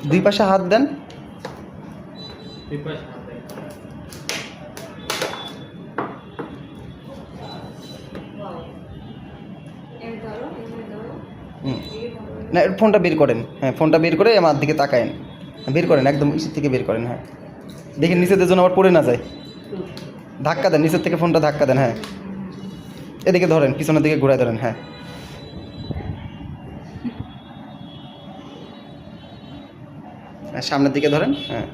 দুই পাশে হাত দেন। না, ফোনটা বের করেন। হ্যাঁ, ফোনটা বের করে আমার দিকে তাকায়েন। বের করেন, একদম ইসের থেকে বের করেন। হ্যাঁ, দেখেন নিচের জন্য আবার পড়ে না যায়। ধাক্কা দেন, নিচের থেকে ফোনটা ধাক্কা দেন। হ্যাঁ, এদিকে ধরেন, পিছনের দিকে ঘুরায় ধরেন। হ্যাঁ, সামনের দিকে ধরেন। হ্যাঁ,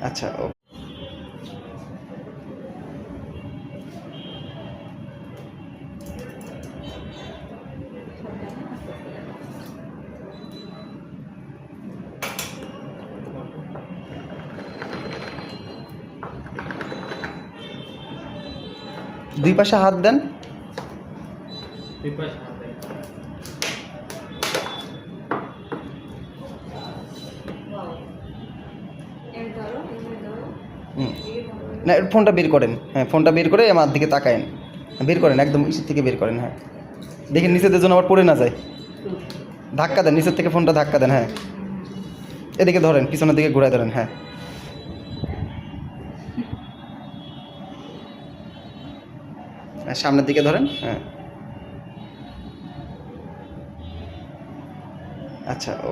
আচ্ছা। ও দুই পাশে হাত দেন। না, ফোনটা বের করেন। হ্যাঁ, ফোনটা বের করে আমার দিকে তাকায়েন। বের করেন, একদম ইসের থেকে বের করেন। হ্যাঁ, দেখেন নিচের জন্য আবার পড়ে না যায়। ধাক্কা দেন, নিচের থেকে ফোনটা ধাক্কা দেন। হ্যাঁ, এদিকে ধরেন, পিছনের দিকে ঘুরায় ধরেন। হ্যাঁ, সামনের দিকে ধরেন। হ্যাঁ, আচ্ছা। ও